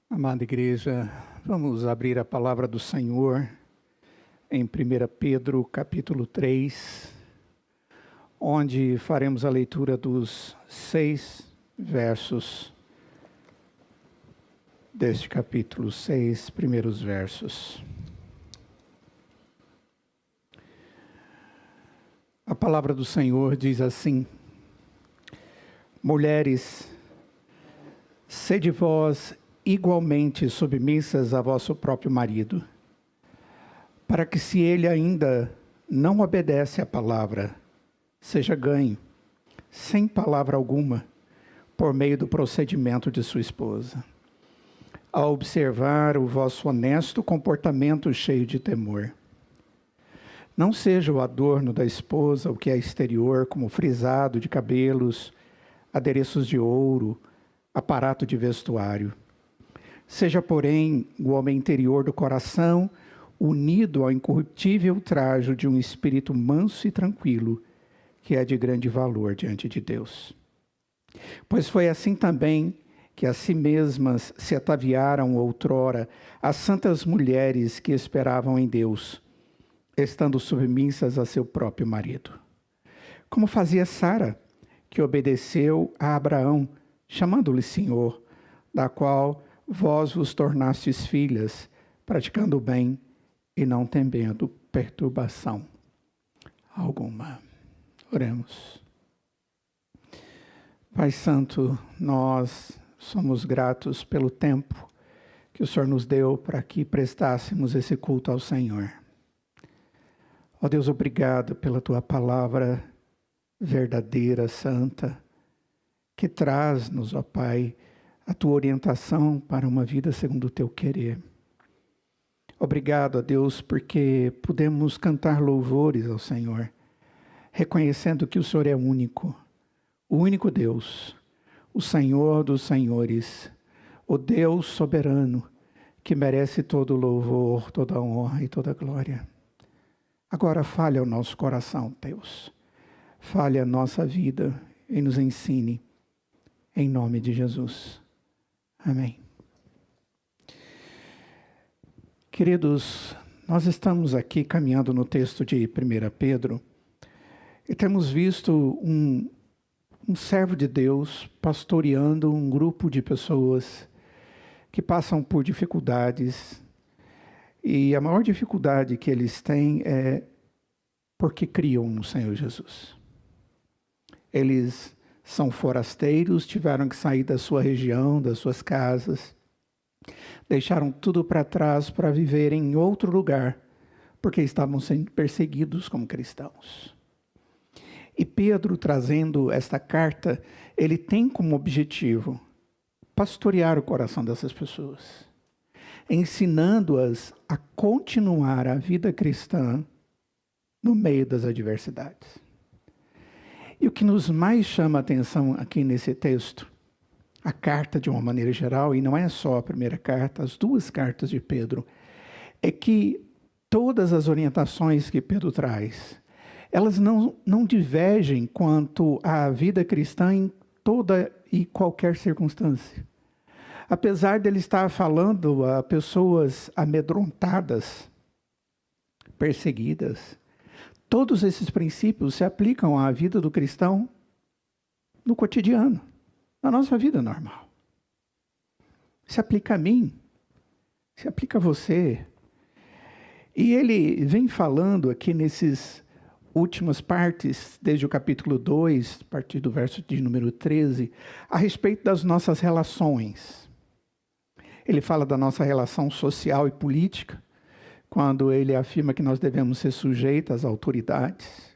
Amada igreja, vamos abrir a palavra do Senhor em 1 Pedro, capítulo 3, onde faremos a leitura dos 6 versos deste capítulo, 6 primeiros versos. A palavra do Senhor diz assim: Mulheres, sede vós igualmente submissas a vosso próprio marido, para que, se ele ainda não obedece à palavra, seja ganho, sem palavra alguma, por meio do procedimento de sua esposa, ao observar o vosso honesto comportamento cheio de temor. Não seja o adorno da esposa o que é exterior, como frisado de cabelos, adereços de ouro, aparato de vestuário. Seja, porém, o homem interior do coração, unido ao incorruptível trajo de um espírito manso e tranquilo, que é de grande valor diante de Deus. Pois foi assim também que a si mesmas se ataviaram outrora as santas mulheres que esperavam em Deus, estando submissas a seu próprio marido. Como fazia Sara, que obedeceu a Abraão, chamando-lhe Senhor, da qual vós vos tornastes filhas, praticando o bem e não temendo perturbação alguma. Oremos. Pai Santo, nós somos gratos pelo tempo que o Senhor nos deu para que prestássemos esse culto ao Senhor. Ó Deus, obrigado pela Tua palavra verdadeira, santa, que traz-nos, ó Pai, a Tua orientação para uma vida segundo o Teu querer. Obrigado, ó Deus, porque podemos cantar louvores ao Senhor, reconhecendo que o Senhor é único, o único Deus, o Senhor dos senhores, o Deus soberano, que merece todo o louvor, toda a honra e toda a glória. Agora fale ao nosso coração, Deus, fale a nossa vida e nos ensine, em nome de Jesus. Amém. Queridos, nós estamos aqui caminhando no texto de 1 Pedro e temos visto um servo de Deus pastoreando um grupo de pessoas que passam por dificuldades, e a maior dificuldade que eles têm é porque criam no Senhor Jesus. Eles são forasteiros, tiveram que sair da sua região, das suas casas, deixaram tudo para trás para viver em outro lugar, porque estavam sendo perseguidos como cristãos. E Pedro, trazendo esta carta, ele tem como objetivo pastorear o coração dessas pessoas, ensinando-as a continuar a vida cristã no meio das adversidades. E o que nos mais chama a atenção aqui nesse texto, a carta de uma maneira geral, e não é só a primeira carta, as duas cartas de Pedro, é que todas as orientações que Pedro traz, elas não divergem quanto à vida cristã em toda e qualquer circunstância. Apesar dele estar falando a pessoas amedrontadas, perseguidas, todos esses princípios se aplicam à vida do cristão no cotidiano, na nossa vida normal. Se aplica a mim, se aplica a você. E ele vem falando aqui nessas últimas partes, desde o capítulo 2, a partir do verso de número 13, a respeito das nossas relações. Ele fala da nossa relação social e política, quando ele afirma que nós devemos ser sujeitos às autoridades.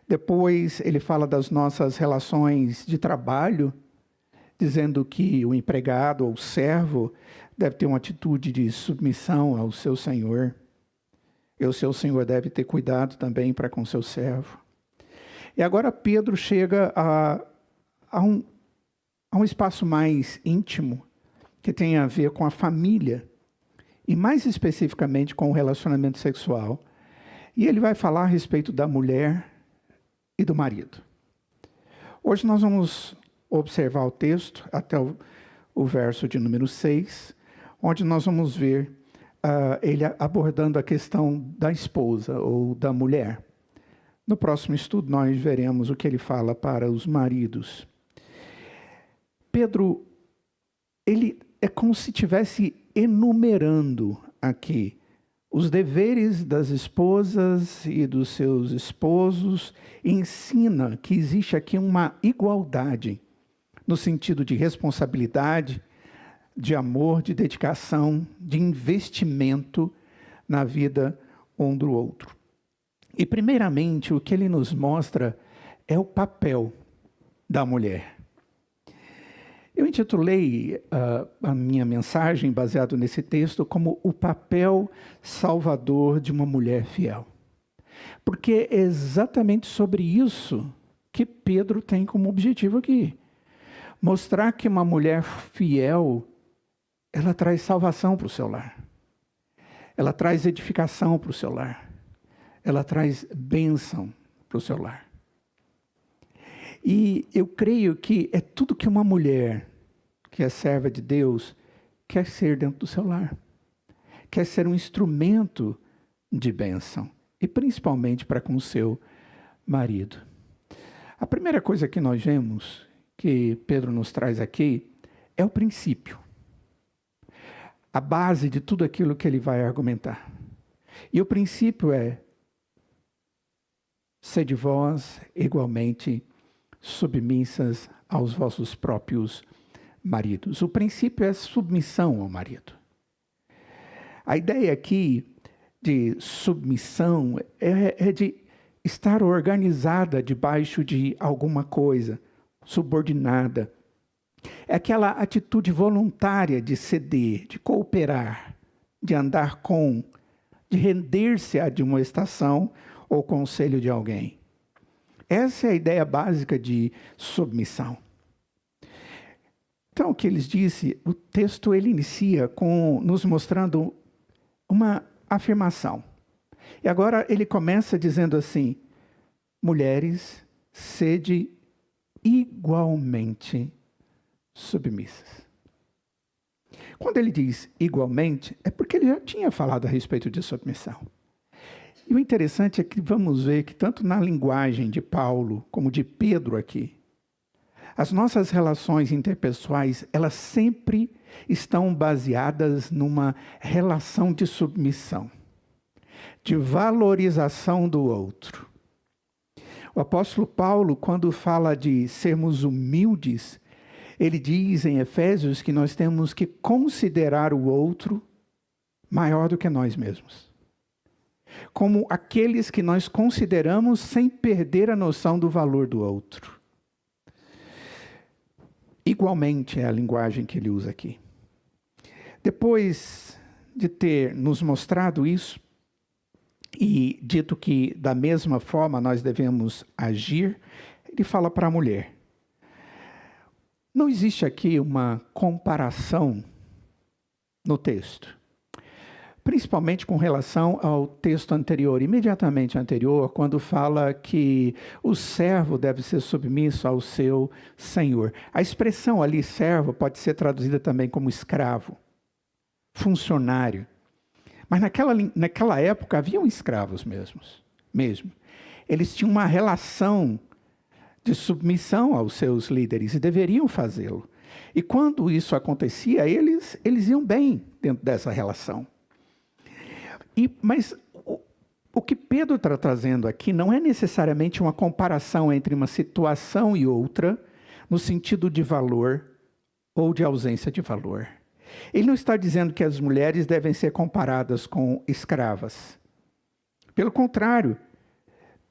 Depois ele fala das nossas relações de trabalho, dizendo que o empregado ou o servo deve ter uma atitude de submissão ao seu senhor. E o seu senhor deve ter cuidado também para com o seu servo. E agora Pedro chega a um espaço mais íntimo, que tem a ver com a família, e mais especificamente com o relacionamento sexual. E ele vai falar a respeito da mulher e do marido. Hoje nós vamos observar o texto até o verso de número 6, onde nós vamos ver ele abordando a questão da esposa ou da mulher. No próximo estudo, nós veremos o que ele fala para os maridos. Pedro, ele é como se estivesse enumerando aqui os deveres das esposas e dos seus esposos, e ensina que existe aqui uma igualdade, no sentido de responsabilidade, de amor, de dedicação, de investimento na vida um do outro. E, primeiramente, o que ele nos mostra é o papel da mulher. Eu intitulei a minha mensagem, baseado nesse texto, como o papel salvador de uma mulher fiel. Porque é exatamente sobre isso que Pedro tem como objetivo aqui. Mostrar que uma mulher fiel, ela traz salvação para o seu lar. Ela traz edificação para o seu lar. Ela traz bênção para o seu lar. E eu creio que é tudo que uma mulher que é serva de Deus quer ser dentro do seu lar. Quer ser um instrumento de bênção. E principalmente para com o seu marido. A primeira coisa que nós vemos, que Pedro nos traz aqui, é o princípio. A base de tudo aquilo que ele vai argumentar. E o princípio é: sede vós igualmente submissas aos vossos próprios maridos. O princípio é submissão ao marido. A ideia aqui de submissão é de estar organizada debaixo de alguma coisa, subordinada. É aquela atitude voluntária de ceder, de cooperar, de andar com, de render-se à admoestação ou conselho de alguém. Essa é a ideia básica de submissão. Então, o que eles disse, o texto ele inicia com nos mostrando uma afirmação. E agora ele começa dizendo assim: mulheres, sede igualmente submissas. Quando ele diz igualmente, é porque ele já tinha falado a respeito de submissão. E o interessante é que vamos ver que tanto na linguagem de Paulo como de Pedro aqui, as nossas relações interpessoais, elas sempre estão baseadas numa relação de submissão, de valorização do outro. O apóstolo Paulo, quando fala de sermos humildes, ele diz em Efésios que nós temos que considerar o outro maior do que nós mesmos. Como aqueles que nós consideramos sem perder a noção do valor do outro. Igualmente é a linguagem que ele usa aqui. Depois de ter nos mostrado isso, e dito que da mesma forma nós devemos agir, ele fala para a mulher. Não existe aqui uma comparação no texto. Principalmente com relação ao texto anterior, imediatamente anterior, quando fala que o servo deve ser submisso ao seu senhor. A expressão ali, servo, pode ser traduzida também como escravo, funcionário. Mas naquela época haviam escravos mesmo. Eles tinham uma relação de submissão aos seus líderes e deveriam fazê-lo. E quando isso acontecia, eles iam bem dentro dessa relação. Mas o que Pedro está trazendo aqui não é necessariamente uma comparação entre uma situação e outra, no sentido de valor ou de ausência de valor. Ele não está dizendo que as mulheres devem ser comparadas com escravas. Pelo contrário,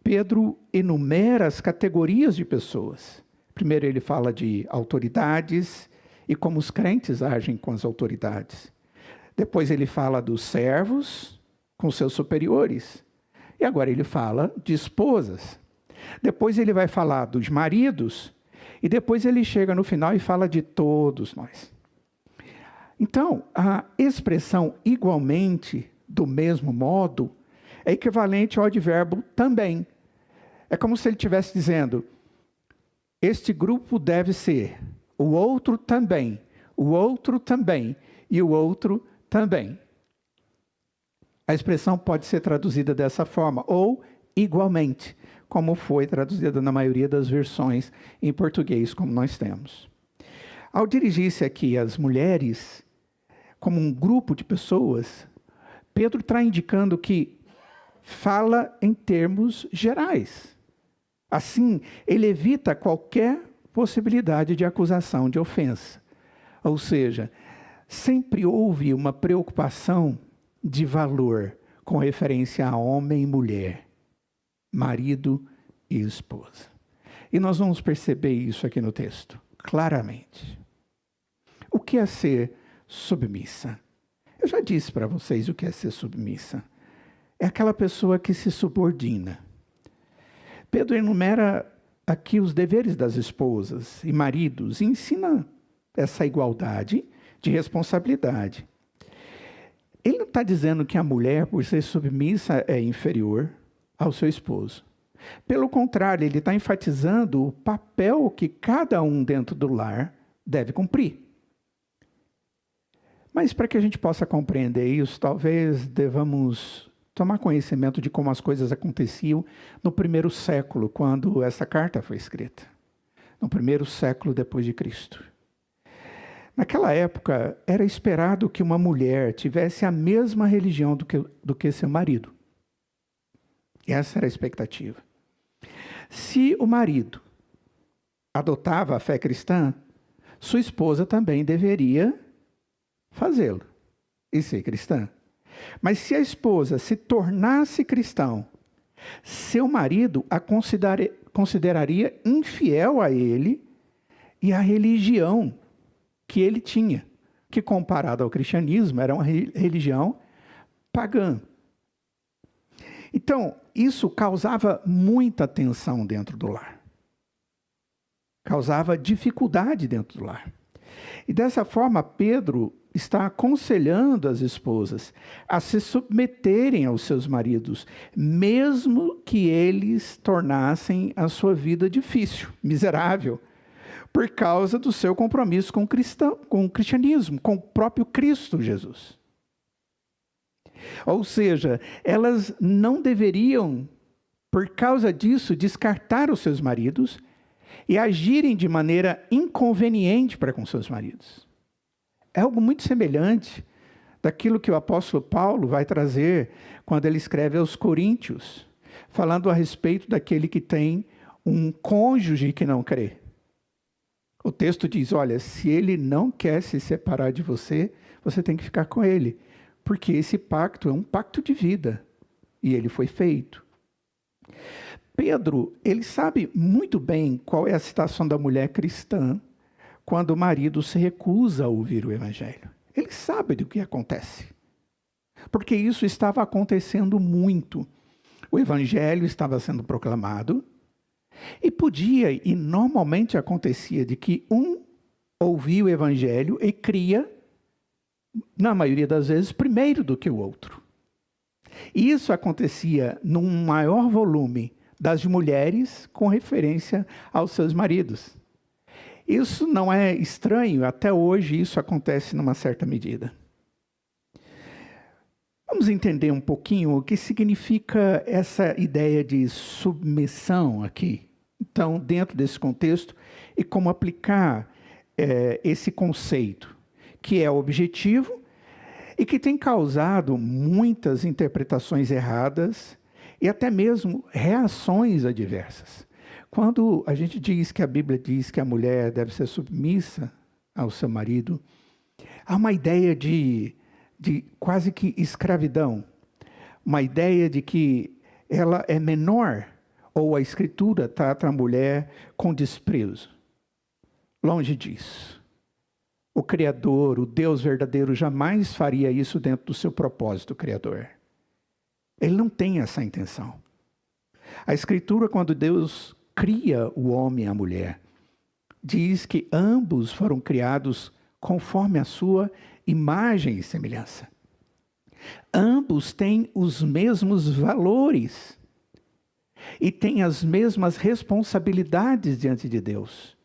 Pedro enumera as categorias de pessoas. Primeiro ele fala de autoridades e como os crentes agem com as autoridades. Depois ele fala dos servos com seus superiores. E agora ele fala de esposas. Depois ele vai falar dos maridos. E depois ele chega no final e fala de todos nós. Então, a expressão igualmente, do mesmo modo, é equivalente ao advérbio também. É como se ele estivesse dizendo, este grupo deve ser, o outro também, e o outro também. A expressão pode ser traduzida dessa forma, ou igualmente, como foi traduzida na maioria das versões em português, como nós temos. Ao dirigir-se aqui às mulheres, como um grupo de pessoas, Pedro está indicando que fala em termos gerais. Assim, ele evita qualquer possibilidade de acusação, de ofensa. Ou seja, sempre houve uma preocupação de valor com referência a homem e mulher, marido e esposa. E nós vamos perceber isso aqui no texto, claramente. O que é ser submissa? Eu já disse para vocês o que é ser submissa. É aquela pessoa que se subordina. Pedro enumera aqui os deveres das esposas e maridos e ensina essa igualdade de responsabilidade. Ele não está dizendo que a mulher, por ser submissa, é inferior ao seu esposo. Pelo contrário, ele está enfatizando o papel que cada um dentro do lar deve cumprir. Mas para que a gente possa compreender isso, talvez devamos tomar conhecimento de como as coisas aconteciam no primeiro século, quando essa carta foi escrita. No primeiro século depois de Cristo. Naquela época, era esperado que uma mulher tivesse a mesma religião do que seu marido. Essa era a expectativa. Se o marido adotava a fé cristã, sua esposa também deveria fazê-lo e ser cristã. Mas se a esposa se tornasse cristão, seu marido a consideraria infiel a ele e à religião que ele tinha, que comparado ao cristianismo era uma religião pagã. Então, isso causava muita tensão dentro do lar. Causava dificuldade dentro do lar. E dessa forma, Pedro está aconselhando as esposas a se submeterem aos seus maridos, mesmo que eles tornassem a sua vida difícil, miserável, por causa do seu compromisso com o cristianismo, com o próprio Cristo Jesus. Ou seja, elas não deveriam, por causa disso, descartar os seus maridos e agirem de maneira inconveniente para com seus maridos. É algo muito semelhante daquilo que o apóstolo Paulo vai trazer quando ele escreve aos Coríntios, falando a respeito daquele que tem um cônjuge que não crê. O texto diz, olha, se ele não quer se separar de você, você tem que ficar com ele, porque esse pacto é um pacto de vida, e ele foi feito. Pedro, ele sabe muito bem qual é a situação da mulher cristã quando o marido se recusa a ouvir o evangelho. Ele sabe do que acontece, porque isso estava acontecendo muito. O evangelho estava sendo proclamado, e podia, e normalmente acontecia, de que um ouvia o evangelho e cria, na maioria das vezes, primeiro do que o outro. E isso acontecia num maior volume das mulheres com referência aos seus maridos. Isso não é estranho, até hoje isso acontece numa certa medida. Vamos entender um pouquinho o que significa essa ideia de submissão aqui. Então, dentro desse contexto, e como aplicar esse conceito, que é objetivo e que tem causado muitas interpretações erradas e até mesmo reações adversas. Quando a gente diz que a Bíblia diz que a mulher deve ser submissa ao seu marido, há uma ideia de quase que escravidão, uma ideia de que ela é menor, ou a Escritura trata a mulher com desprezo. Longe disso. O Criador, o Deus verdadeiro, jamais faria isso dentro do seu propósito criador. Ele não tem essa intenção. A Escritura, quando Deus cria o homem e a mulher, diz que ambos foram criados conforme a sua imagem e semelhança. Ambos têm os mesmos valores e têm as mesmas responsabilidades diante de Deus.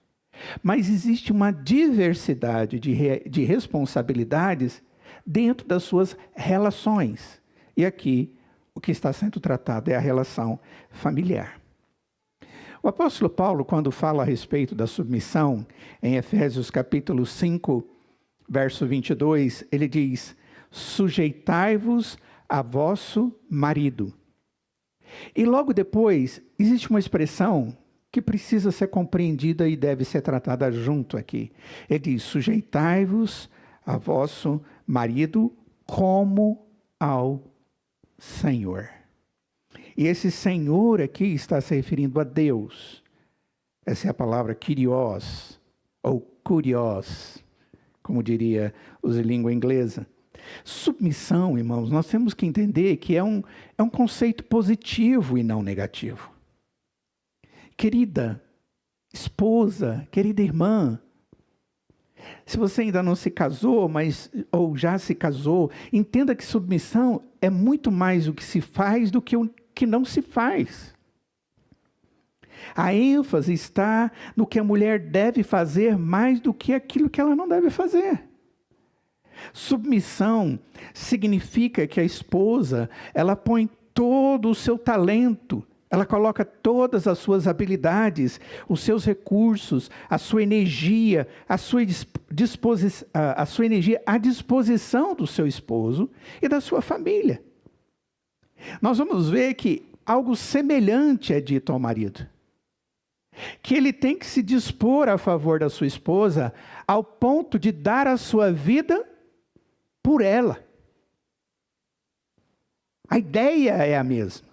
Mas existe uma diversidade de responsabilidades dentro das suas relações. E aqui, o que está sendo tratado é a relação familiar. O apóstolo Paulo, quando fala a respeito da submissão, em Efésios capítulo 5, verso 22, ele diz: sujeitai-vos a vosso marido. E logo depois, existe uma expressão que precisa ser compreendida e deve ser tratada junto aqui. Ele diz: sujeitai-vos a vosso marido como ao Senhor. E esse Senhor aqui está se referindo a Deus. Essa é a palavra kyrios, ou kurios, como diria os de língua inglesa. Submissão, irmãos, nós temos que entender que é um conceito positivo e não negativo. Querida esposa, querida irmã, se você ainda não se casou, ou já se casou, entenda que submissão é muito mais o que se faz do que o que não se faz. A ênfase está no que a mulher deve fazer mais do que aquilo que ela não deve fazer. Submissão significa que a esposa, ela põe todo o seu talento, ela coloca todas as suas habilidades, os seus recursos, a sua energia, a sua energia à disposição do seu esposo e da sua família. Nós vamos ver que algo semelhante é dito ao marido. Que ele tem que se dispor a favor da sua esposa ao ponto de dar a sua vida por ela. A ideia é a mesma.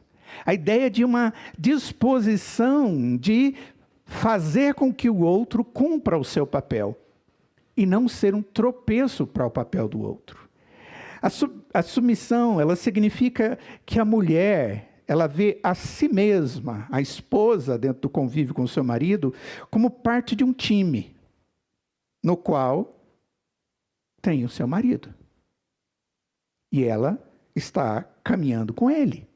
A ideia de uma disposição de fazer com que o outro cumpra o seu papel e não ser um tropeço para o papel do outro. A submissão, ela significa que a mulher, ela vê a si mesma, a esposa, dentro do convívio com o seu marido, como parte de um time, no qual tem o seu marido. E ela está caminhando com ele.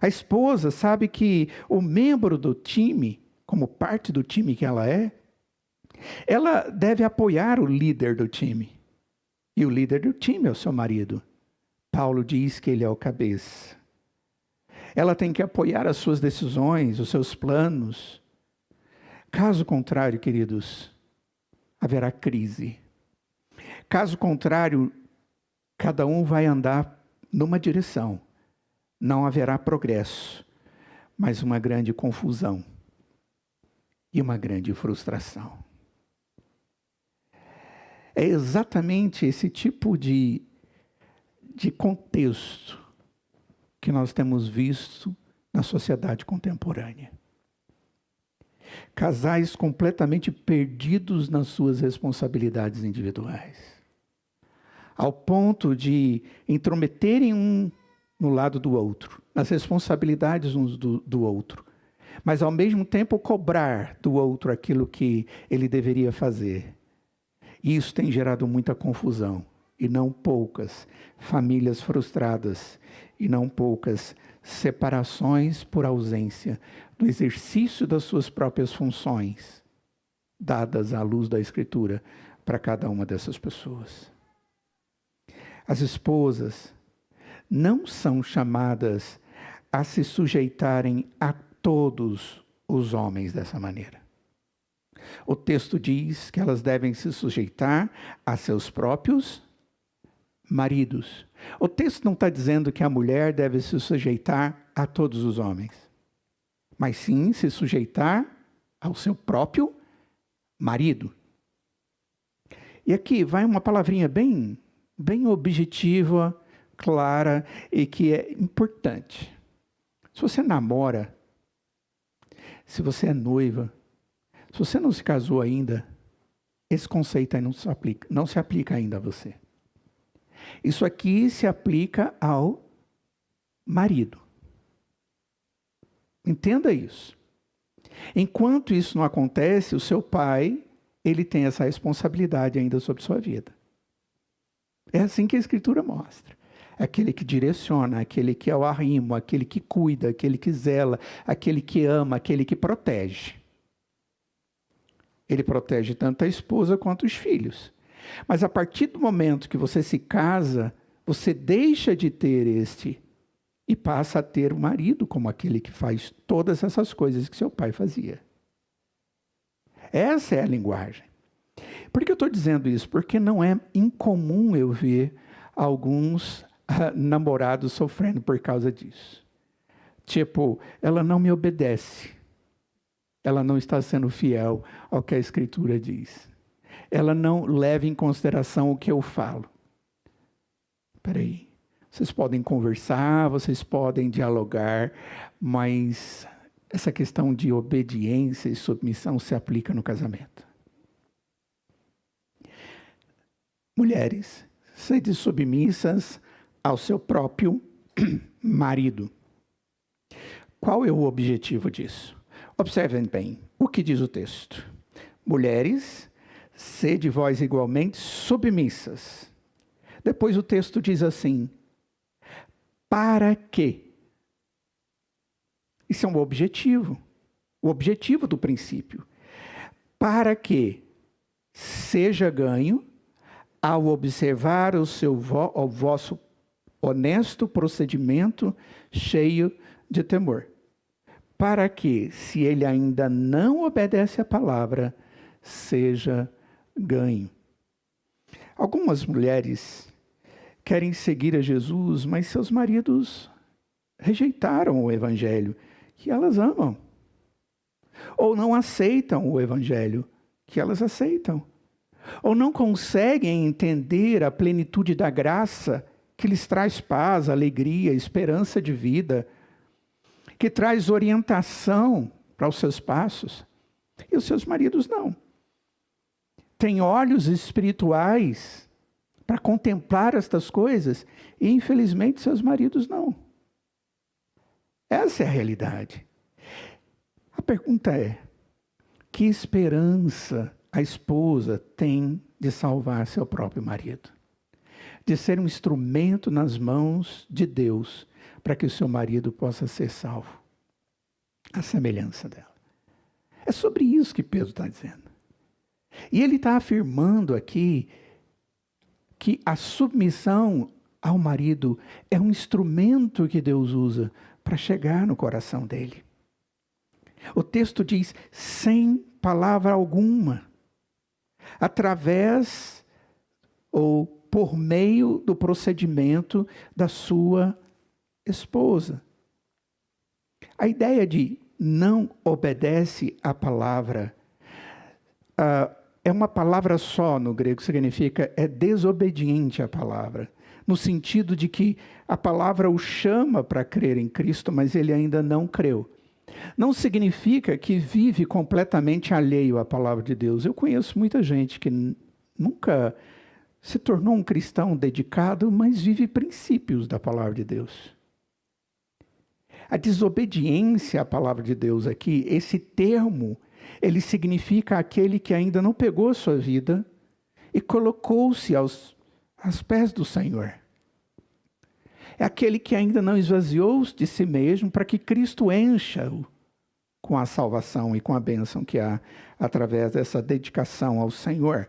A esposa sabe que o membro do time, como parte do time que ela deve apoiar o líder do time. E o líder do time é o seu marido. Paulo diz que ele é o cabeça. Ela tem que apoiar as suas decisões, os seus planos. Caso contrário, queridos, haverá crise. Caso contrário, cada um vai andar numa direção. Não haverá progresso, mas uma grande confusão e uma grande frustração. É exatamente esse tipo de contexto que nós temos visto na sociedade contemporânea. Casais completamente perdidos nas suas responsabilidades individuais, ao ponto de intrometerem um no lado do outro, nas responsabilidades uns do outro, mas ao mesmo tempo cobrar do outro aquilo que ele deveria fazer. Isso tem gerado muita confusão, e não poucas famílias frustradas, e não poucas separações por ausência do exercício das suas próprias funções, dadas à luz da Escritura para cada uma dessas pessoas. As esposas não são chamadas a se sujeitarem a todos os homens dessa maneira. O texto diz que elas devem se sujeitar a seus próprios maridos. O texto não está dizendo que a mulher deve se sujeitar a todos os homens, mas sim se sujeitar ao seu próprio marido. E aqui vai uma palavrinha bem objetiva, clara e que é importante. Se você namora, se você é noiva, se você não se casou ainda, esse conceito aí não se aplica ainda a você. Isso aqui se aplica ao marido. Entenda isso. Enquanto isso não acontece, o seu pai, ele tem essa responsabilidade ainda sobre sua vida. É assim que a Escritura mostra. Aquele que direciona, aquele que é o arrimo, aquele que cuida, aquele que zela, aquele que ama, aquele que protege. Ele protege tanto a esposa quanto os filhos. Mas a partir do momento que você se casa, você deixa de ter este e passa a ter o marido como aquele que faz todas essas coisas que seu pai fazia. Essa é a linguagem. Por que eu estou dizendo isso? Porque não é incomum eu ver alguns namorados sofrendo por causa disso. Tipo, ela não me obedece. Ela não está sendo fiel ao que a Escritura diz. Ela não leva em consideração o que eu falo. Espera aí. Vocês podem conversar, vocês podem dialogar, mas essa questão de obediência e submissão se aplica no casamento. Mulheres, sede submissas ao seu próprio marido. Qual é o objetivo disso? Observem bem o que diz o texto. Mulheres, sede vós igualmente submissas. Depois o texto diz assim, para quê? Isso é um objetivo. O objetivo do princípio. Para que seja ganho ao observar o vosso honesto procedimento cheio de temor. Para que, se ele ainda não obedece à palavra, seja ganho. Algumas mulheres querem seguir a Jesus, mas seus maridos rejeitaram o evangelho que elas amam. Ou não aceitam o evangelho que elas aceitam. Ou não conseguem entender a plenitude da graça que lhes traz paz, alegria, esperança de vida, que traz orientação para os seus passos. E os seus maridos não. Têm olhos espirituais para contemplar estas coisas e, infelizmente, seus maridos não. Essa é a realidade. A pergunta é, que esperança a esposa tem de salvar seu próprio marido? De ser um instrumento nas mãos de Deus para que o seu marido possa ser salvo. A semelhança dela. É sobre isso que Pedro está dizendo. E ele está afirmando aqui que a submissão ao marido é um instrumento que Deus usa para chegar no coração dele. O texto diz, sem palavra alguma, através ou por meio do procedimento da sua esposa. A ideia de não obedece à palavra é uma palavra só no grego, significa é desobediente à palavra. No sentido de que a palavra o chama para crer em Cristo, mas ele ainda não creu. Não significa que vive completamente alheio à palavra de Deus. Eu conheço muita gente que nunca se tornou um cristão dedicado, mas vive princípios da palavra de Deus. A desobediência à palavra de Deus aqui, esse termo, ele significa aquele que ainda não pegou a sua vida e colocou-se aos pés do Senhor. É aquele que ainda não esvaziou de si mesmo para que Cristo encha-o com a salvação e com a bênção que há através dessa dedicação ao Senhor.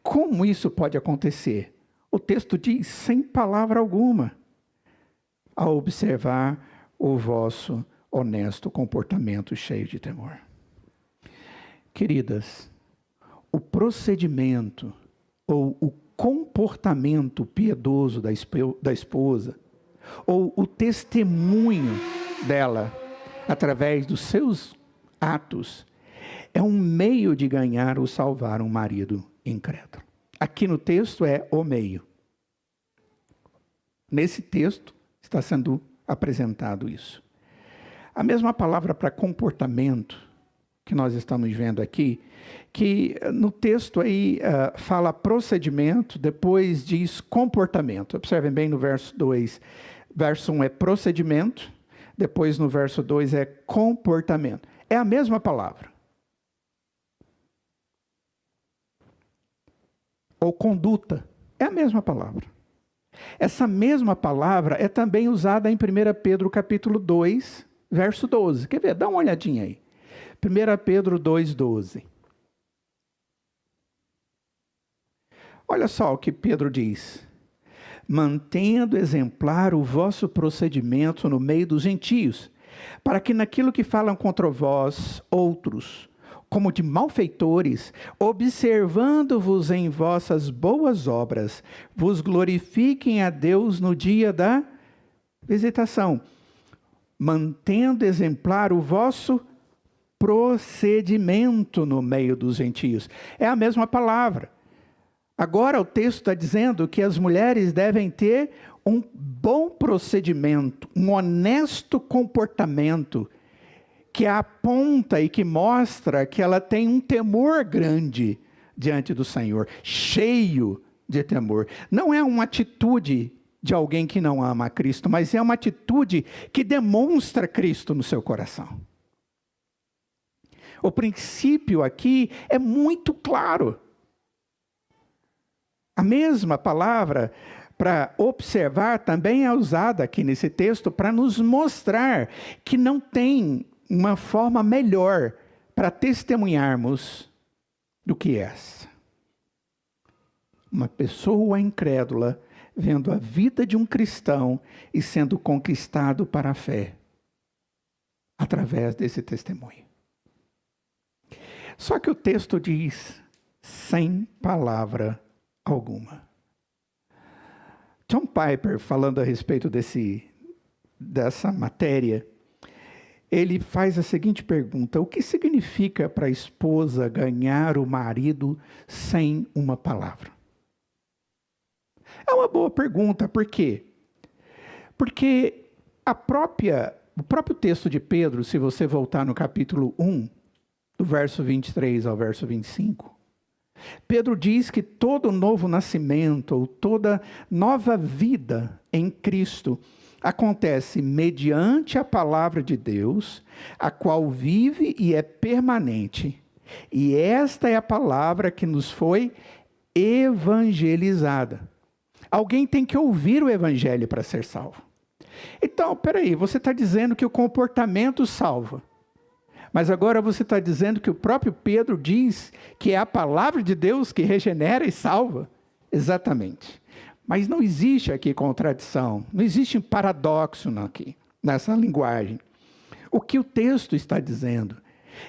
Como isso pode acontecer? O texto diz, sem palavra alguma, ao observar o vosso honesto comportamento cheio de temor. Queridas, o procedimento ou o comportamento piedoso da esposa, ou o testemunho dela, através dos seus atos, é um meio de ganhar ou salvar um marido incrédulo. Aqui no texto é o meio. Nesse texto está sendo apresentado isso. A mesma palavra para comportamento que nós estamos vendo aqui, que no texto aí fala procedimento, depois diz comportamento. Observem bem no verso 2. Verso 1 é procedimento, depois no verso 2 é comportamento. É a mesma palavra. Ou conduta, é a mesma palavra. Essa mesma palavra é também usada em 1 Pedro capítulo 2, verso 12. Quer ver? Dá uma olhadinha aí. 1 Pedro 2,12. Olha só o que Pedro diz: mantendo exemplar o vosso procedimento no meio dos gentios, para que naquilo que falam contra vós outros, como de malfeitores, observando-vos em vossas boas obras, vos glorifiquem a Deus no dia da visitação, mantendo exemplar o vosso procedimento no meio dos gentios. É a mesma palavra. Agora o texto está dizendo que as mulheres devem ter um bom procedimento, um honesto comportamento, que aponta e que mostra que ela tem um temor grande diante do Senhor, cheio de temor. Não é uma atitude de alguém que não ama a Cristo, mas é uma atitude que demonstra Cristo no seu coração. O princípio aqui é muito claro. A mesma palavra para observar também é usada aqui nesse texto para nos mostrar que não tem uma forma melhor para testemunharmos do que essa. Uma pessoa incrédula vendo a vida de um cristão e sendo conquistado para a fé através desse testemunho. Só que o texto diz sem palavra alguma. John Piper, falando a respeito dessa matéria, ele faz a seguinte pergunta: o que significa para a esposa ganhar o marido sem uma palavra? É uma boa pergunta, por quê? Porque o próprio texto de Pedro, se você voltar no capítulo 1, do verso 23 ao verso 25, Pedro diz que todo novo nascimento, ou toda nova vida em Cristo, acontece mediante a palavra de Deus, a qual vive e é permanente. E esta é a palavra que nos foi evangelizada. Alguém tem que ouvir o evangelho para ser salvo. Então, peraí, você está dizendo que o comportamento salva. Mas agora você está dizendo que o próprio Pedro diz que é a palavra de Deus que regenera e salva? Exatamente. Mas não existe aqui contradição, não existe paradoxo aqui, nessa linguagem. O que o texto está dizendo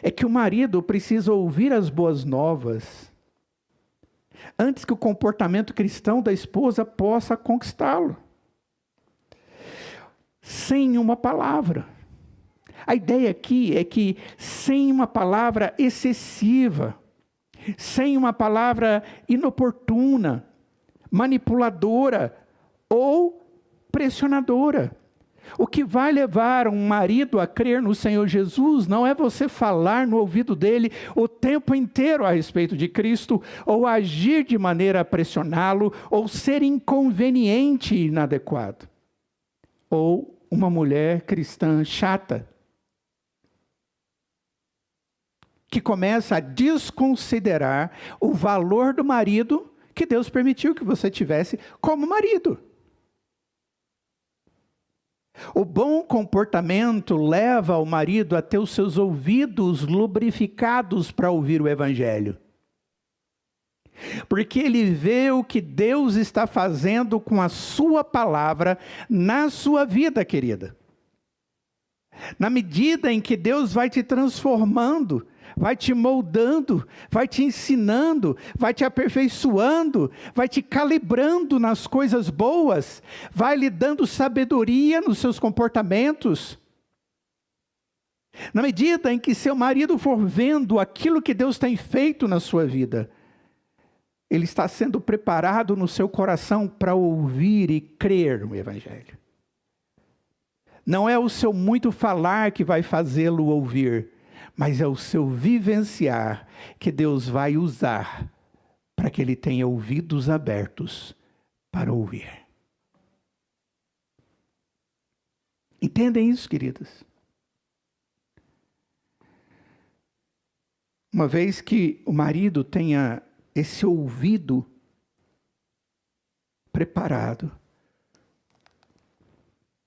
é que o marido precisa ouvir as boas novas antes que o comportamento cristão da esposa possa conquistá-lo. Sem uma palavra. A ideia aqui é que sem uma palavra excessiva, sem uma palavra inoportuna, manipuladora ou pressionadora. O que vai levar um marido a crer no Senhor Jesus não é você falar no ouvido dele o tempo inteiro a respeito de Cristo, ou agir de maneira a pressioná-lo, ou ser inconveniente e inadequado. Ou uma mulher cristã chata, que começa a desconsiderar o valor do marido que Deus permitiu que você tivesse como marido. O bom comportamento leva o marido a ter os seus ouvidos lubrificados para ouvir o evangelho. Porque ele vê o que Deus está fazendo com a sua palavra na sua vida, querida. Na medida em que Deus vai te transformando, vai te moldando, vai te ensinando, vai te aperfeiçoando, vai te calibrando nas coisas boas, vai lhe dando sabedoria nos seus comportamentos. Na medida em que seu marido for vendo aquilo que Deus tem feito na sua vida, ele está sendo preparado no seu coração para ouvir e crer no evangelho. Não é o seu muito falar que vai fazê-lo ouvir, mas é o seu vivenciar que Deus vai usar para que ele tenha ouvidos abertos para ouvir. Entendem isso, queridas? Uma vez que o marido tenha esse ouvido preparado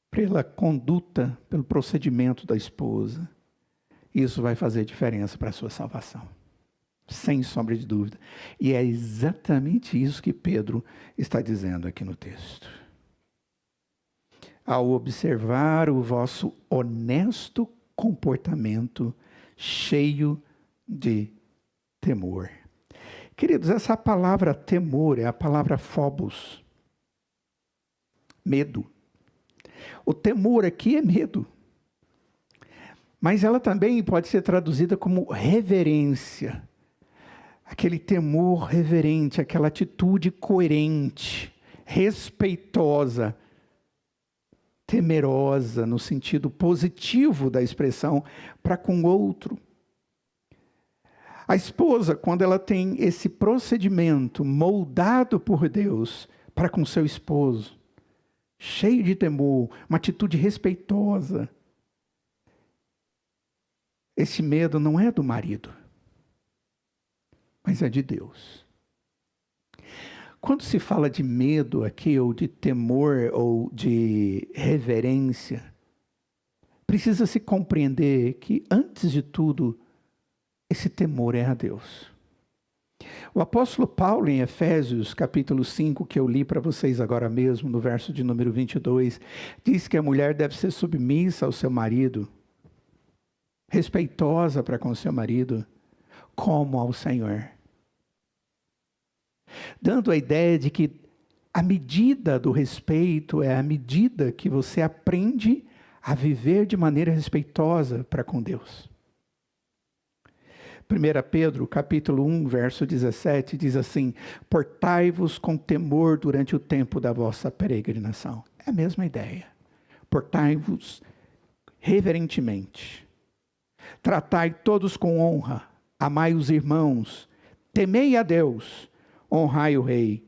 pela conduta, pelo procedimento da esposa, isso vai fazer diferença para a sua salvação. sem sombra de dúvida. E é exatamente isso que Pedro está dizendo aqui no texto. Ao observar o vosso honesto comportamento cheio de temor. Queridos, essa palavra temor é a palavra phobos, medo. O temor aqui é medo, mas ela também pode ser traduzida como reverência. Aquele temor reverente, aquela atitude coerente, respeitosa, temerosa, no sentido positivo da expressão, para com o outro. A esposa, quando ela tem esse procedimento moldado por Deus para com seu esposo, cheio de temor, uma atitude respeitosa, esse medo não é do marido, mas é de Deus. Quando se fala de medo aqui, ou de temor, ou de reverência, precisa se compreender que, antes de tudo, esse temor é a Deus. O apóstolo Paulo, em Efésios, capítulo 5, que eu li para vocês agora mesmo, no verso de número 22, diz que a mulher deve ser submissa ao seu marido, respeitosa para com o seu marido, como ao Senhor. Dando a ideia de que a medida do respeito é a medida que você aprende a viver de maneira respeitosa para com Deus. 1 Pedro, capítulo 1, verso 17, diz assim: portai-vos com temor durante o tempo da vossa peregrinação. É a mesma ideia. Portai-vos reverentemente. Tratai todos com honra. Amai os irmãos. Temei a Deus. Honrai o rei.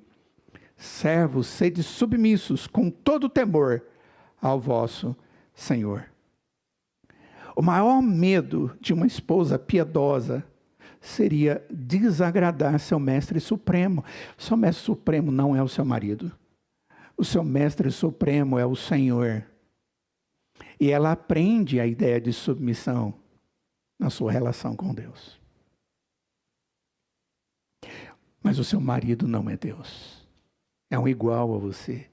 Servos, sede submissos com todo temor ao vosso Senhor. O maior medo de uma esposa piedosa seria desagradar seu mestre supremo. Seu mestre supremo não é o seu marido. O seu mestre supremo é o Senhor. E ela aprende a ideia de submissão na sua relação com Deus. Mas o seu marido não é Deus. É um igual a você.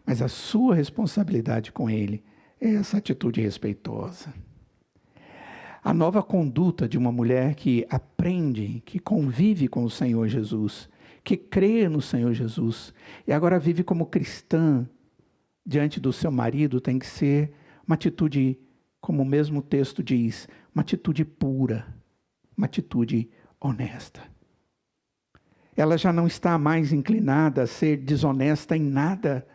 Mas a sua responsabilidade com ele é essa atitude respeitosa. A nova conduta de uma mulher que aprende, que convive com o Senhor Jesus, que crê no Senhor Jesus, e agora vive como cristã diante do seu marido, tem que ser uma atitude, como o mesmo texto diz, uma atitude pura, uma atitude honesta. Ela já não está mais inclinada a ser desonesta em nada,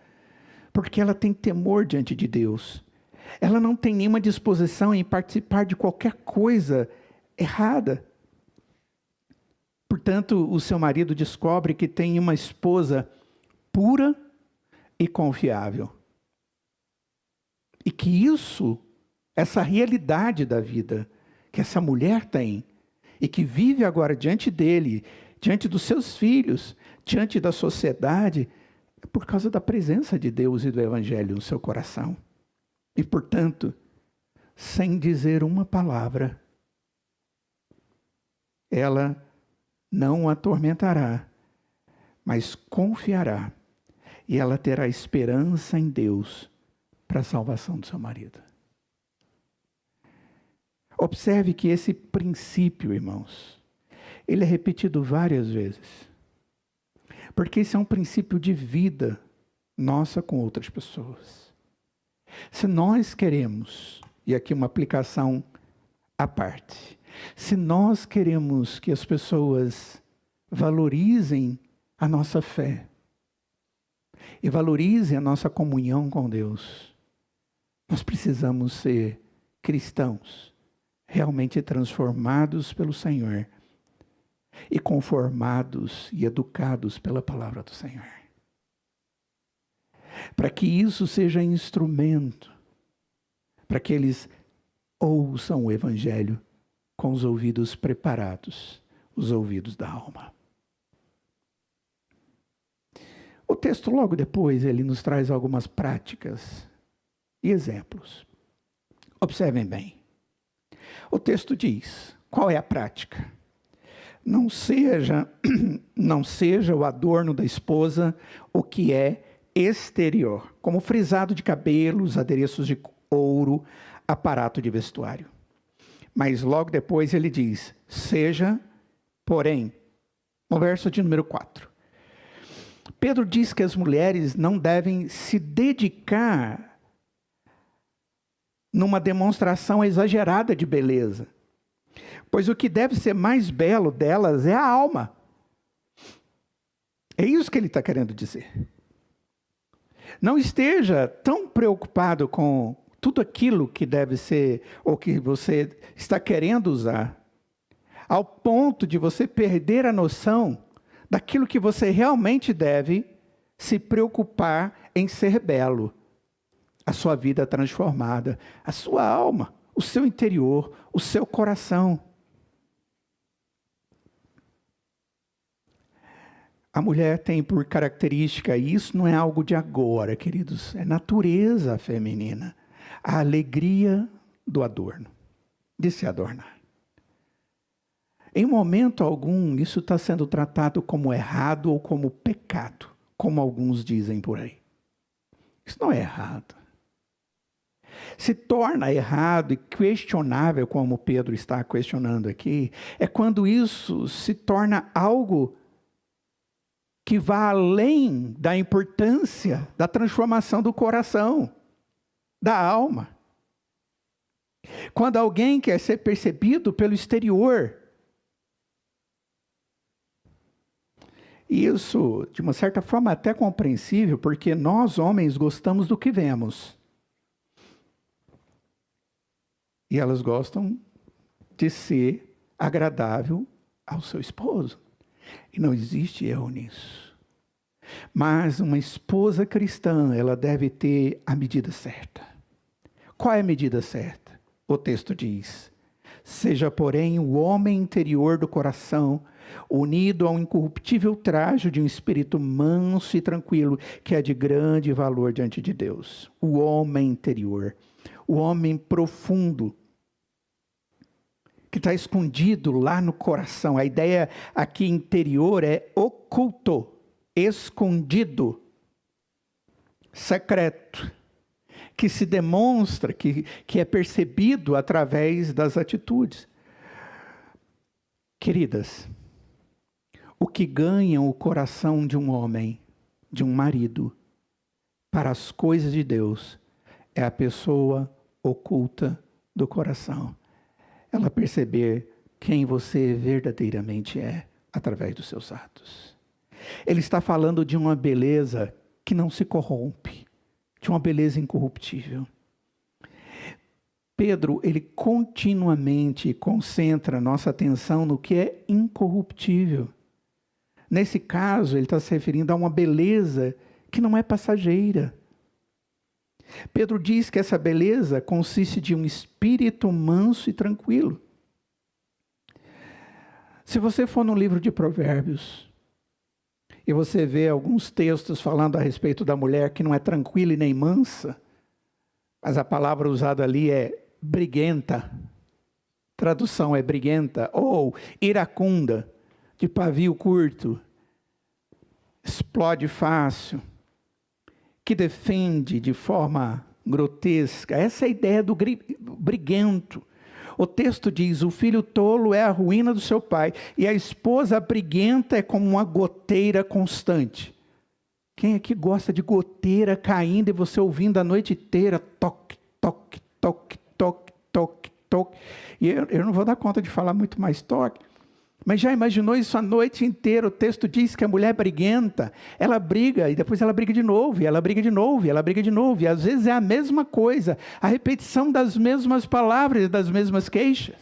porque ela tem temor diante de Deus. Ela não tem nenhuma disposição em participar de qualquer coisa errada. Portanto, o seu marido descobre que tem uma esposa pura e confiável. E que isso, essa realidade da vida que essa mulher tem, e que vive agora diante dele, diante dos seus filhos, diante da sociedade, é por causa da presença de Deus e do Evangelho no seu coração. E, portanto, sem dizer uma palavra, ela não o atormentará, mas confiará, e ela terá esperança em Deus para a salvação do seu marido. Observe que esse princípio, irmãos, ele é repetido várias vezes, porque esse é um princípio de vida nossa com outras pessoas. Se nós queremos, e aqui uma aplicação à parte, se nós queremos que as pessoas valorizem a nossa fé e valorizem a nossa comunhão com Deus, nós precisamos ser cristãos realmente transformados pelo Senhor e conformados e educados pela palavra do Senhor. Para que isso seja instrumento, para que eles ouçam o Evangelho com os ouvidos preparados, os ouvidos da alma. O texto logo depois, ele nos traz algumas práticas e exemplos. Observem bem. O texto diz, qual é a prática? Não seja, não seja o adorno da esposa o que é exterior, como frisado de cabelos, adereços de ouro, aparato de vestuário. Mas logo depois ele diz, seja, porém, no verso de número 4. Pedro diz que as mulheres não devem se dedicar numa demonstração exagerada de beleza, pois o que deve ser mais belo delas é a alma. É isso que ele está querendo dizer. Não esteja tão preocupado com tudo aquilo que deve ser, ou que você está querendo usar, ao ponto de você perder a noção daquilo que você realmente deve se preocupar em ser belo. A sua vida transformada, a sua alma, o seu interior, o seu coração. A mulher tem por característica, e isso não é algo de agora, queridos, é natureza feminina, a alegria do adorno, de se adornar. Em momento algum, isso está sendo tratado como errado ou como pecado, como alguns dizem por aí. Isso não é errado. Se torna errado e questionável, como Pedro está questionando aqui, é quando isso se torna algo que vai além da importância da transformação do coração, da alma. Quando alguém quer ser percebido pelo exterior. Isso, de uma certa forma, é até compreensível, porque nós, homens, gostamos do que vemos. E elas gostam de ser agradável ao seu esposo. E não existe erro nisso. Mas uma esposa cristã, ela deve ter a medida certa. Qual é a medida certa? O texto diz, seja, porém, o homem interior do coração, unido ao incorruptível trajo de um espírito manso e tranquilo, que é de grande valor diante de Deus. O homem interior, o homem profundo, que está escondido lá no coração. A ideia aqui interior é oculto, escondido, secreto, que se demonstra, que é percebido através das atitudes. Queridas, o que ganha o coração de um homem, de um marido, para as coisas de Deus, é a pessoa oculta do coração. Ela perceber quem você verdadeiramente é através dos seus atos. Ele está falando de uma beleza que não se corrompe, de uma beleza incorruptível. Pedro, ele continuamente concentra nossa atenção no que é incorruptível. Nesse caso, ele está se referindo a uma beleza que não é passageira. Pedro diz que essa beleza consiste de um espírito manso e tranquilo. Se você for no livro de Provérbios, e você vê alguns textos falando a respeito da mulher que não é tranquila e nem mansa, mas a palavra usada ali é briguenta, tradução é briguenta, ou iracunda, de pavio curto, explode fácil, que defende de forma grotesca. Essa é a ideia do briguento. O texto diz, o filho tolo é a ruína do seu pai, e a esposa briguenta é como uma goteira constante. Quem aqui gosta de goteira caindo e você ouvindo a noite inteira, toque, toque, toque, toque, toque, toque. E eu não vou dar conta de falar muito mais toque. Mas já imaginou isso a noite inteira? O texto diz que a mulher briguenta, ela briga, e depois ela briga de novo, e ela briga de novo, e ela briga de novo. E às vezes é a mesma coisa, a repetição das mesmas palavras, das mesmas queixas.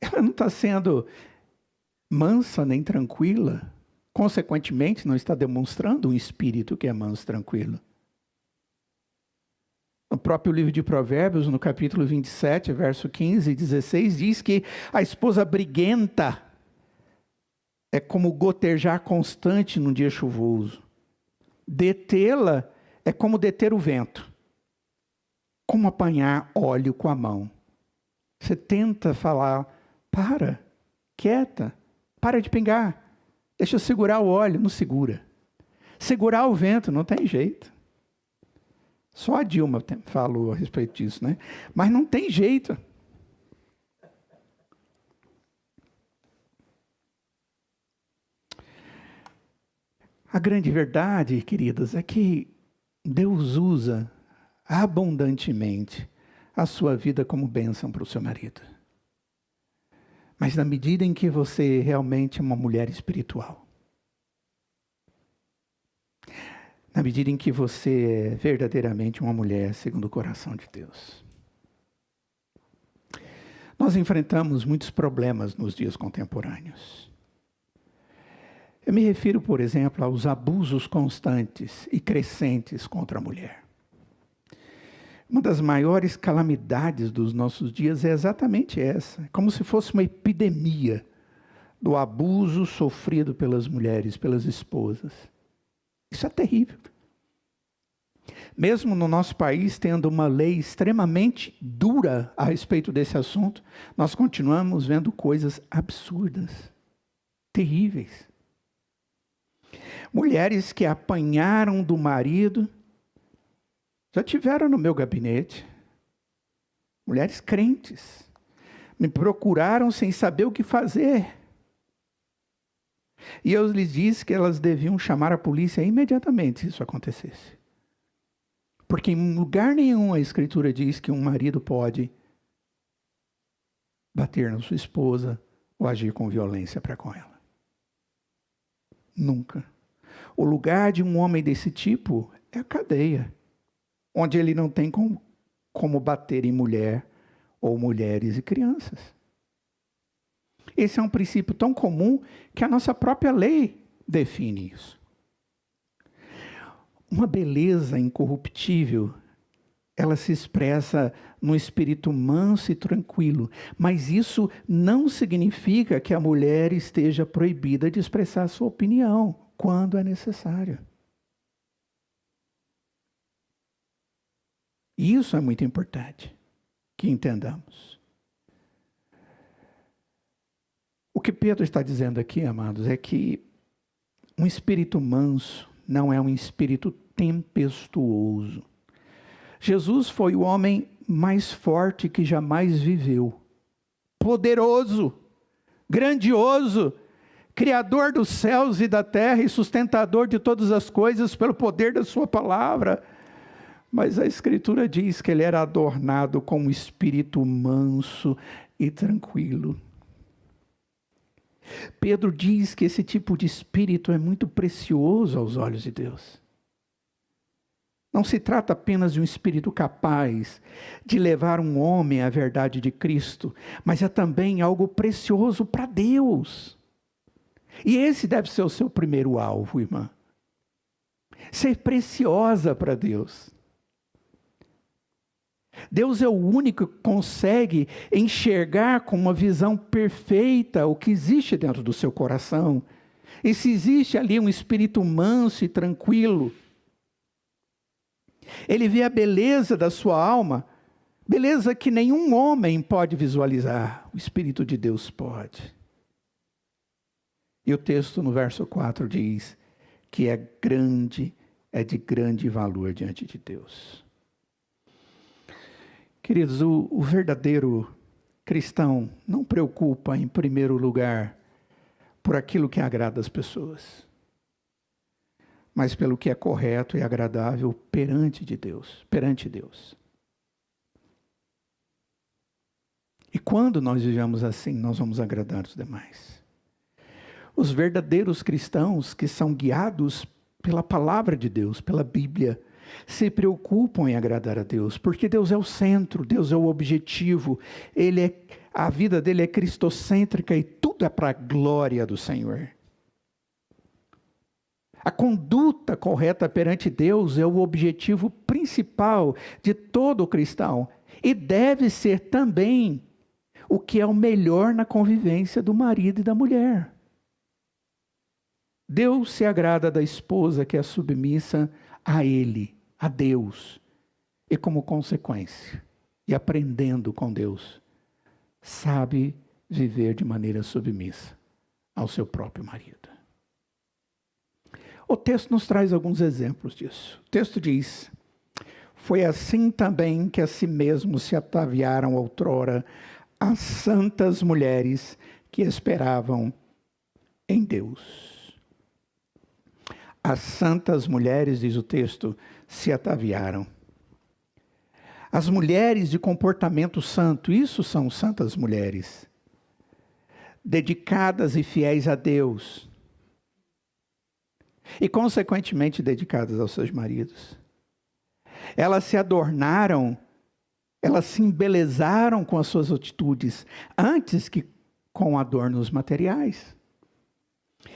Ela não está sendo mansa nem tranquila, consequentemente não está demonstrando um espírito que é manso e tranquilo. No próprio livro de Provérbios, no capítulo 27, verso 15 e 16, diz que a esposa briguenta é como gotejar constante num dia chuvoso. Detê-la é como deter o vento, como apanhar óleo com a mão. Você tenta falar, quieta, para de pingar. Deixa eu segurar o óleo, não segura. Segurar o vento, não tem jeito. Só a Dilma falou a respeito disso, né? Mas não tem jeito. A grande verdade, queridas, é que Deus usa abundantemente a sua vida como bênção para o seu marido. Mas na medida em que você realmente é uma mulher espiritual, na medida em que você é verdadeiramente uma mulher segundo o coração de Deus. Nós enfrentamos muitos problemas nos dias contemporâneos. Eu me refiro, por exemplo, aos abusos constantes e crescentes contra a mulher. Uma das maiores calamidades dos nossos dias é exatamente essa. É como se fosse uma epidemia do abuso sofrido pelas mulheres, pelas esposas. Isso é terrível. Mesmo no nosso país, tendo uma lei extremamente dura a respeito desse assunto, nós continuamos vendo coisas absurdas, terríveis. Mulheres que apanharam do marido, já tiveram no meu gabinete. Mulheres crentes, me procuraram sem saber o que fazer. E eu lhes disse que elas deviam chamar a polícia imediatamente se isso acontecesse. Porque em lugar nenhum a Escritura diz que um marido pode bater na sua esposa ou agir com violência para com ela. Nunca. O lugar de um homem desse tipo é a cadeia, onde ele não tem como bater em mulher ou mulheres e crianças. Esse é um princípio tão comum que a nossa própria lei define isso. Uma beleza incorruptível, ela se expressa num espírito manso e tranquilo, mas isso não significa que a mulher esteja proibida de expressar sua opinião quando é necessário. Isso é muito importante que entendamos. O que Pedro está dizendo aqui, amados, é que um espírito manso não é um espírito tempestuoso. Jesus foi o homem mais forte que jamais viveu. Poderoso, grandioso, criador dos céus e da terra e sustentador de todas as coisas pelo poder da sua palavra. Mas a Escritura diz que ele era adornado com um espírito manso e tranquilo. Pedro diz que esse tipo de espírito é muito precioso aos olhos de Deus. Não se trata apenas de um espírito capaz de levar um homem à verdade de Cristo, mas é também algo precioso para Deus. E esse deve ser o seu primeiro alvo, irmã. Ser preciosa para Deus. Deus é o único que consegue enxergar com uma visão perfeita o que existe dentro do seu coração. E se existe ali um espírito manso e tranquilo, ele vê a beleza da sua alma, beleza que nenhum homem pode visualizar, o Espírito de Deus pode. E o texto no verso 4 diz que é de grande valor diante de Deus. Queridos, o verdadeiro cristão não preocupa em primeiro lugar por aquilo que agrada as pessoas, mas pelo que é correto e agradável perante Deus. E quando nós vivemos assim, nós vamos agradar os demais. Os verdadeiros cristãos que são guiados pela palavra de Deus, pela Bíblia, se preocupam em agradar a Deus, porque Deus é o centro, Deus é o objetivo, a vida dele é cristocêntrica e tudo é para a glória do Senhor. A conduta correta perante Deus é o objetivo principal de todo cristão e deve ser também o que é o melhor na convivência do marido e da mulher. Deus se agrada da esposa que é submissa a Ele, a Deus, e como consequência, e aprendendo com Deus, sabe viver de maneira submissa ao seu próprio marido. O texto nos traz alguns exemplos disso. O texto diz: foi assim também que a si mesmos se ataviaram outrora as santas mulheres que esperavam em Deus. As santas mulheres, diz o texto, se ataviaram. As mulheres de comportamento santo, isso são santas mulheres, dedicadas e fiéis a Deus, e consequentemente dedicadas aos seus maridos. Elas se adornaram, elas se embelezaram com as suas atitudes, antes que com adornos materiais.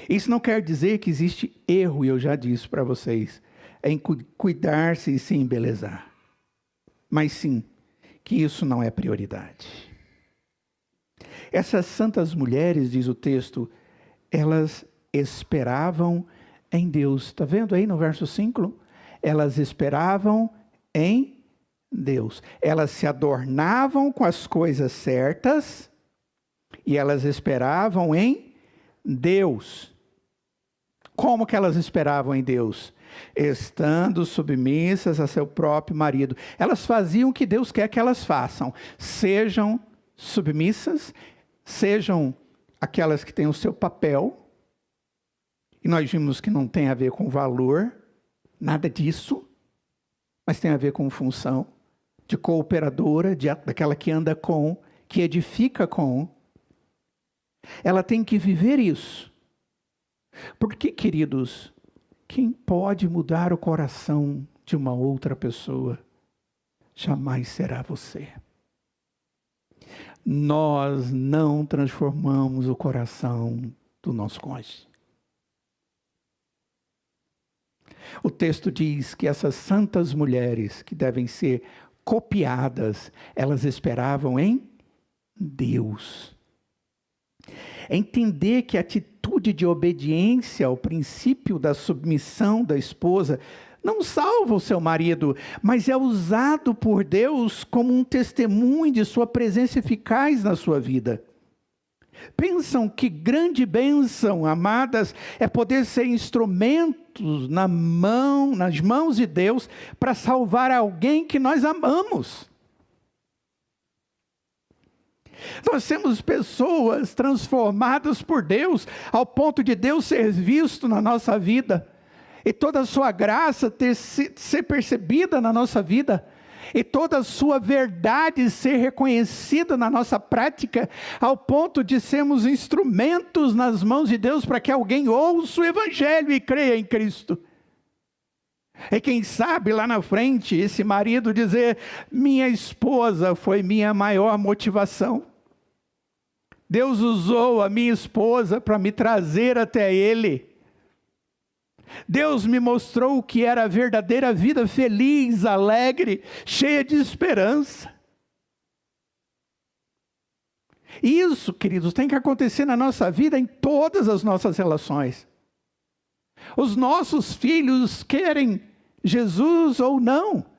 Isso não quer dizer que existe erro, e eu já disse para vocês, em cuidar-se e se embelezar. Mas sim, que isso não é prioridade. Essas santas mulheres, diz o texto, elas esperavam em Deus. Está vendo aí no verso 5? Elas esperavam em Deus. Elas se adornavam com as coisas certas e elas esperavam em Deus. Como que elas esperavam em Deus? Estando submissas a seu próprio marido. Elas faziam o que Deus quer que elas façam. Sejam submissas, sejam aquelas que têm o seu papel. E nós vimos que não tem a ver com valor, nada disso, mas tem a ver com função, de cooperadora, daquela que anda com, que edifica com. Ela tem que viver isso. Porque, queridos, quem pode mudar o coração de uma outra pessoa jamais será você. Nós não transformamos o coração do nosso cônjuge. O texto diz que essas santas mulheres que devem ser copiadas, elas esperavam em Deus. Entender que a atitude de obediência ao princípio da submissão da esposa não salva o seu marido, mas é usado por Deus como um testemunho de sua presença eficaz na sua vida. Pensam que grande bênção, amadas, é poder ser instrumentos nas mãos de Deus para salvar alguém que nós amamos. Nós temos pessoas transformadas por Deus, ao ponto de Deus ser visto na nossa vida, e toda a sua graça ser percebida na nossa vida, e toda a sua verdade ser reconhecida na nossa prática, ao ponto de sermos instrumentos nas mãos de Deus para que alguém ouça o Evangelho e creia em Cristo. E quem sabe lá na frente, esse marido dizer: minha esposa foi minha maior motivação. Deus usou a minha esposa para me trazer até Ele. Deus me mostrou o que era a verdadeira vida feliz, alegre, cheia de esperança. Isso, queridos, tem que acontecer na nossa vida, em todas as nossas relações. Os nossos filhos querem Jesus ou não.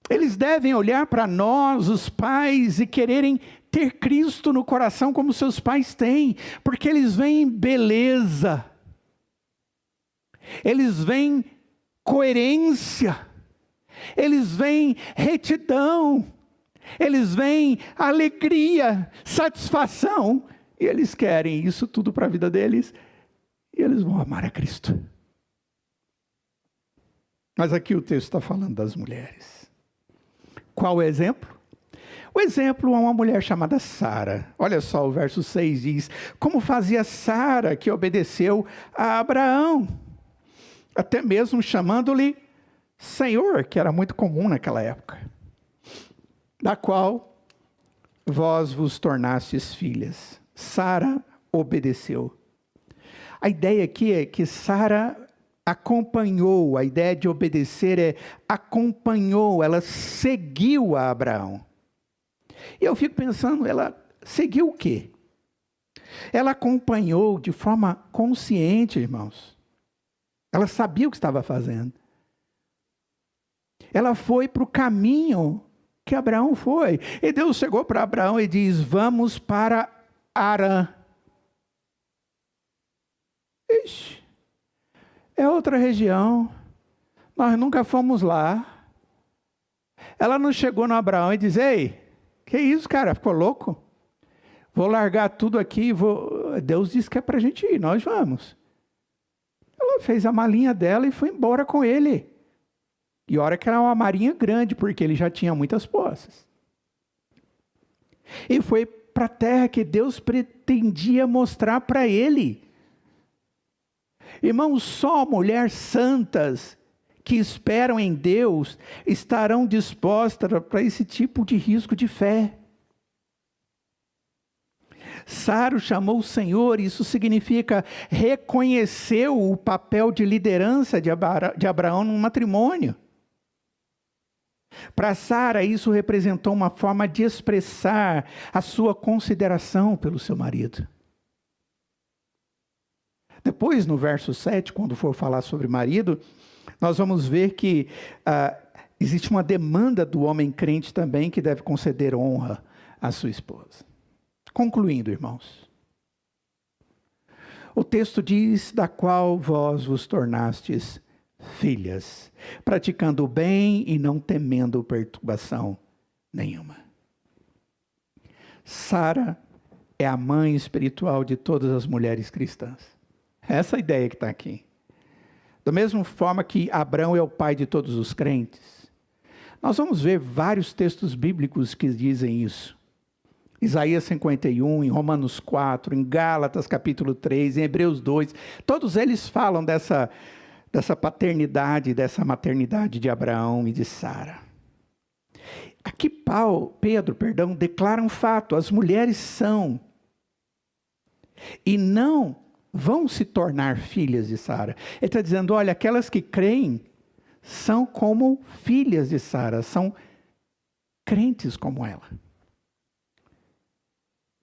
Eles devem olhar para nós, os pais, e quererem ter Cristo no coração como seus pais têm, porque eles veem beleza, eles veem coerência, eles veem retidão, eles veem alegria, satisfação, e eles querem isso tudo para a vida deles, e eles vão amar a Cristo. Mas aqui o texto está falando das mulheres. Qual o exemplo? O exemplo é uma mulher chamada Sara. Olha só, o verso 6 diz: como fazia Sara, que obedeceu a Abraão, até mesmo chamando-lhe Senhor, que era muito comum naquela época, da qual vós vos tornastes filhas. Sara obedeceu. A ideia aqui é que Sara acompanhou, a ideia de obedecer é acompanhou, ela seguiu a Abraão. E eu fico pensando, ela seguiu o quê? Ela acompanhou de forma consciente, irmãos. Ela sabia o que estava fazendo. Ela foi para o caminho que Abraão foi. E Deus chegou para Abraão e diz: vamos para Harã. Ixi, é outra região, nós nunca fomos lá. Ela não chegou no Abraão e diz: ei, que isso, cara, ficou louco? Vou largar tudo aqui, Deus disse que é para a gente ir, nós vamos. Ela fez a malinha dela e foi embora com ele. E olha que era uma marinha grande, porque ele já tinha muitas posses. E foi para a terra que Deus pretendia mostrar para ele. Irmãos, só mulheres santas que esperam em Deus estarão dispostas para esse tipo de risco de fé. Sara chamou o Senhor, isso significa reconheceu o papel de liderança de Abraão no matrimônio. Para Sara, isso representou uma forma de expressar a sua consideração pelo seu marido. Depois, no verso 7, quando for falar sobre marido, nós vamos ver que existe uma demanda do homem crente também que deve conceder honra à sua esposa. Concluindo, irmãos, o texto diz: da qual vós vos tornastes filhas, praticando o bem e não temendo perturbação nenhuma. Sara é a mãe espiritual de todas as mulheres cristãs. Essa é a ideia que está aqui. Da mesma forma que Abraão é o pai de todos os crentes, nós vamos ver vários textos bíblicos que dizem isso. Isaías 51, em Romanos 4, em Gálatas capítulo 3, em Hebreus 2, todos eles falam dessa paternidade, dessa maternidade de Abraão e de Sara. Aqui Pedro declara um fato: as mulheres são e não vão se tornar filhas de Sara. Ele está dizendo: olha, aquelas que creem são como filhas de Sara, são crentes como ela.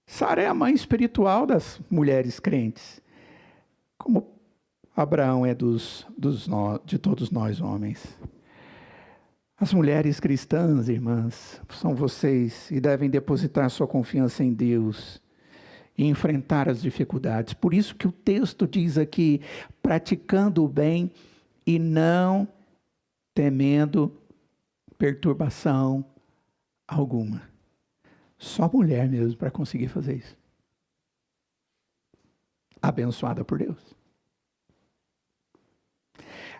Sara é a mãe espiritual das mulheres crentes, como Abraão é de todos nós homens. As mulheres cristãs, irmãs, são vocês e devem depositar sua confiança em Deus e enfrentar as dificuldades. Por isso que o texto diz aqui: praticando o bem e não temendo perturbação alguma. Só mulher mesmo para conseguir fazer isso. Abençoada por Deus.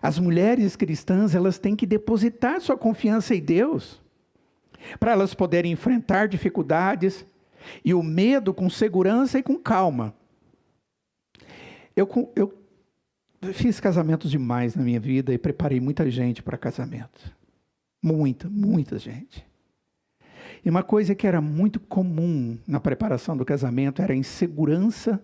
As mulheres cristãs, elas têm que depositar sua confiança em Deus, para elas poderem enfrentar dificuldades e o medo com segurança e com calma. Eu fiz casamentos demais na minha vida e preparei muita gente para casamento. Muita gente. E uma coisa que era muito comum na preparação do casamento era a insegurança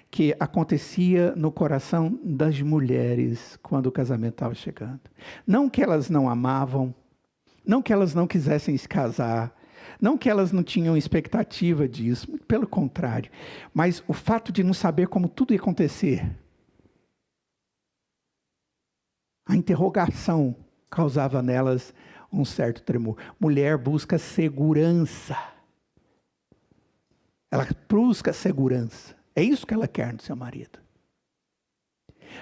que acontecia no coração das mulheres quando o casamento estava chegando. Não que elas não amavam, não que elas não quisessem se casar, não que elas não tinham expectativa disso, pelo contrário. Mas o fato de não saber como tudo ia acontecer, a interrogação causava nelas um certo tremor. Mulher busca segurança. Ela busca segurança. É isso que ela quer no seu marido.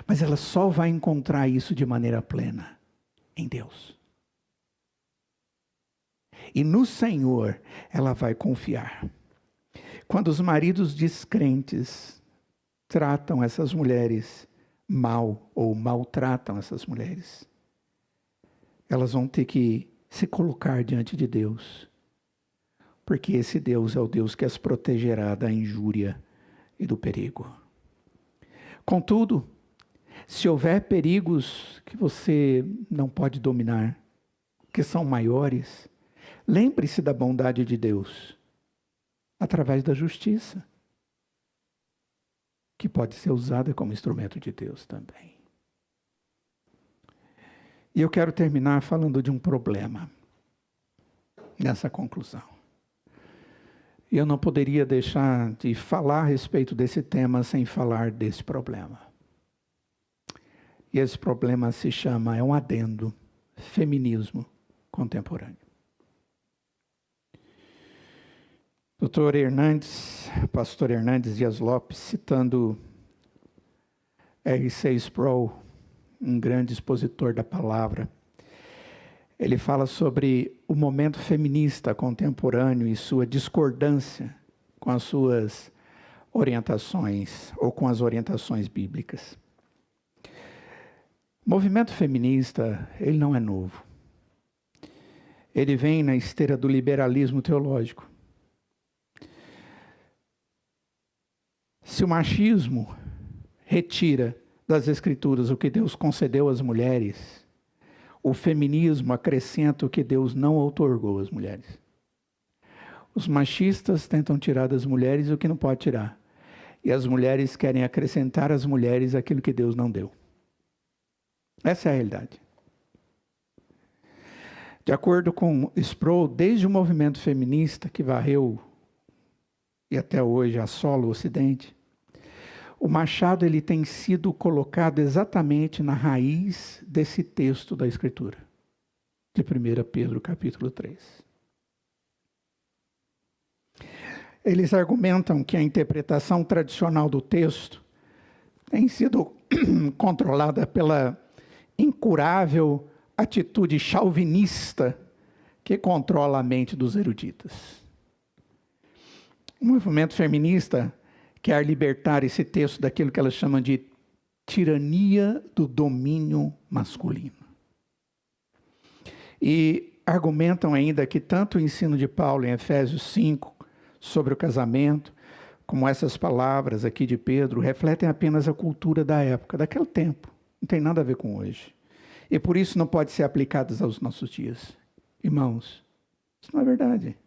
Mas ela só vai encontrar isso de maneira plena em Deus. E no Senhor ela vai confiar. Quando os maridos descrentes tratam essas mulheres mal ou maltratam essas mulheres, elas vão ter que se colocar diante de Deus, porque esse Deus é o Deus que as protegerá da injúria e do perigo. Contudo, se houver perigos que você não pode dominar, que são maiores, lembre-se da bondade de Deus, através da justiça, que pode ser usada como instrumento de Deus também. E eu quero terminar falando de um problema nessa conclusão. E eu não poderia deixar de falar a respeito desse tema sem falar desse problema. E esse problema se chama, é um adendo, feminismo contemporâneo. Dr. Hernandes, pastor Hernandes Dias Lopes, citando R.C. Sproul, um grande expositor da palavra, ele fala sobre o momento feminista contemporâneo e sua discordância com as suas orientações ou com as orientações bíblicas. O movimento feminista, ele não é novo. Ele vem na esteira do liberalismo teológico. Se o machismo retira das Escrituras o que Deus concedeu às mulheres, o feminismo acrescenta o que Deus não outorgou às mulheres. Os machistas tentam tirar das mulheres o que não pode tirar. E as mulheres querem acrescentar às mulheres aquilo que Deus não deu. Essa é a realidade. De acordo com Sproul, desde o movimento feminista que varreu e até hoje assola o Ocidente, o machado ele tem sido colocado exatamente na raiz desse texto da Escritura, de 1 Pedro capítulo 3. Eles argumentam que a interpretação tradicional do texto tem sido controlada pela incurável atitude chauvinista que controla a mente dos eruditas. O movimento feminista quer libertar esse texto daquilo que elas chamam de tirania do domínio masculino. E argumentam ainda que tanto o ensino de Paulo em Efésios 5 sobre o casamento, como essas palavras aqui de Pedro, refletem apenas a cultura da época, daquele tempo. Não tem nada a ver com hoje. E por isso não pode ser aplicadas aos nossos dias. Irmãos, isso não é verdade.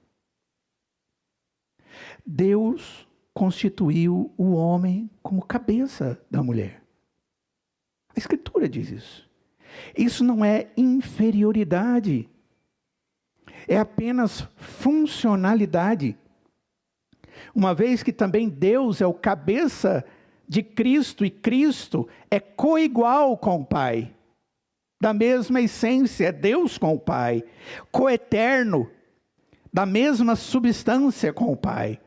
Deus constituiu o homem como cabeça da mulher. A Escritura diz isso. Isso não é inferioridade. É apenas funcionalidade. Uma vez que também Deus é o cabeça de Cristo e Cristo é coigual com o Pai. Da mesma essência, é Deus com o Pai. Coeterno, da mesma substância com o Pai.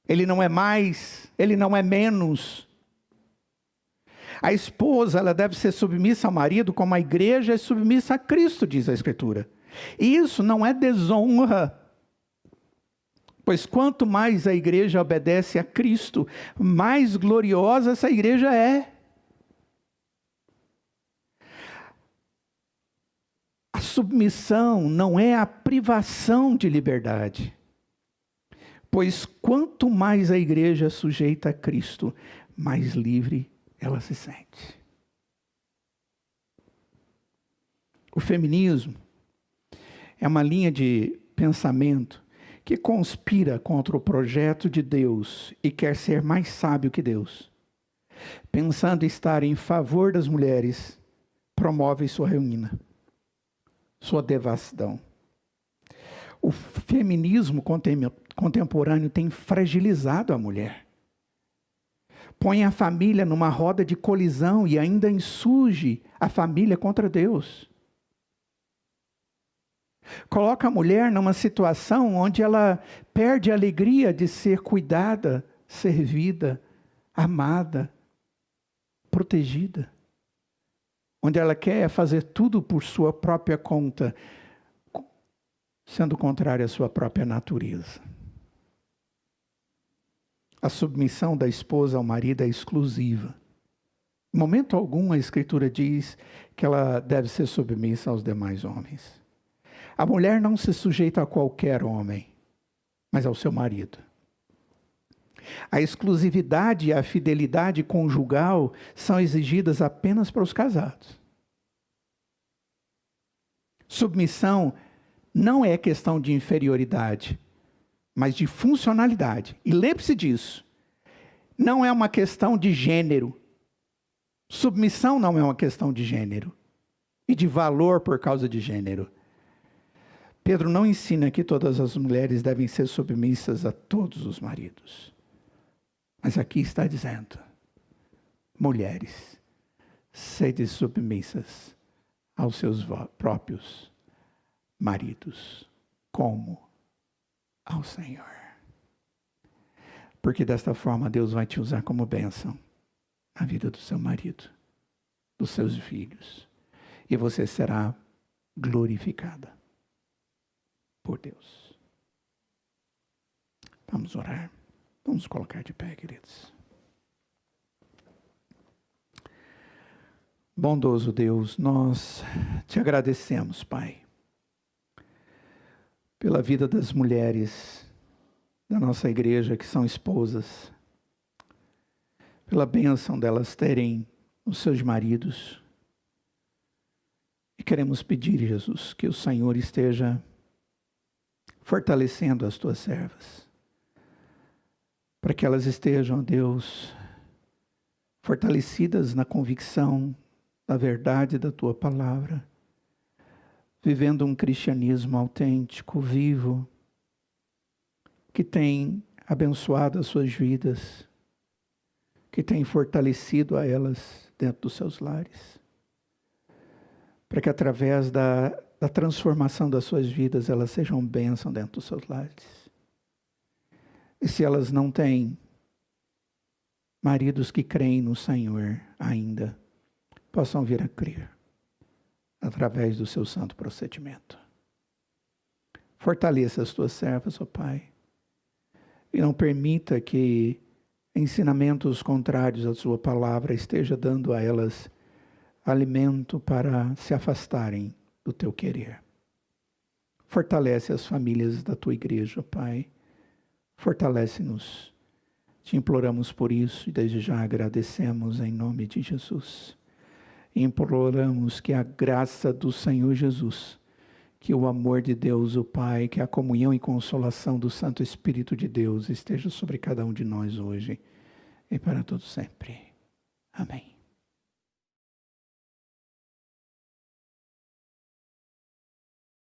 Ele não é mais, ele não é menos. A esposa, ela deve ser submissa ao marido como a igreja é submissa a Cristo, diz a Escritura. E isso não é desonra. Pois quanto mais a igreja obedece a Cristo, mais gloriosa essa igreja é. A submissão não é a privação de liberdade. Pois quanto mais a igreja é sujeita a Cristo, mais livre ela se sente. O feminismo é uma linha de pensamento que conspira contra o projeto de Deus e quer ser mais sábio que Deus. Pensando estar em favor das mulheres, promove sua ruína, sua devassidão. O feminismo contemporâneo tem fragilizado a mulher. Põe a família numa roda de colisão e ainda insurge a família contra Deus. Coloca a mulher numa situação onde ela perde a alegria de ser cuidada, servida, amada, protegida. Onde ela quer fazer tudo por sua própria conta, sendo contrária à sua própria natureza. A submissão da esposa ao marido é exclusiva. Em momento algum a Escritura diz que ela deve ser submissa aos demais homens. A mulher não se sujeita a qualquer homem, mas ao seu marido. A exclusividade e a fidelidade conjugal são exigidas apenas para os casados. Submissão não é questão de inferioridade, mas de funcionalidade. E lembre-se disso. Não é uma questão de gênero. Submissão não é uma questão de gênero e de valor por causa de gênero. Pedro não ensina que todas as mulheres devem ser submissas a todos os maridos. Mas aqui está dizendo, mulheres, sede submissas aos seus próprios maridos, como ao Senhor. Porque desta forma Deus vai te usar como bênção na vida do seu marido, dos seus filhos. E você será glorificada por Deus. Vamos orar. Vamos colocar de pé, queridos. Bondoso Deus, nós te agradecemos, Pai, pela vida das mulheres da nossa igreja que são esposas, pela bênção delas terem os seus maridos. E queremos pedir, Jesus, que o Senhor esteja fortalecendo as tuas servas, para que elas estejam, Deus, fortalecidas na convicção da verdade da tua palavra, vivendo um cristianismo autêntico, vivo, que tem abençoado as suas vidas, que tem fortalecido a elas dentro dos seus lares, para que através da transformação das suas vidas, elas sejam bênção dentro dos seus lares. E se elas não têm maridos que creem no Senhor ainda, possam vir a crer através do seu santo procedimento. Fortaleça as tuas servas, ó Pai, e não permita que ensinamentos contrários à sua palavra esteja dando a elas alimento para se afastarem do teu querer. Fortalece as famílias da tua igreja, Pai. Fortalece-nos. Te imploramos por isso e desde já agradecemos em nome de Jesus. E imploramos que a graça do Senhor Jesus, que o amor de Deus, o Pai, que a comunhão e consolação do Santo Espírito de Deus esteja sobre cada um de nós hoje e para todo sempre. Amém.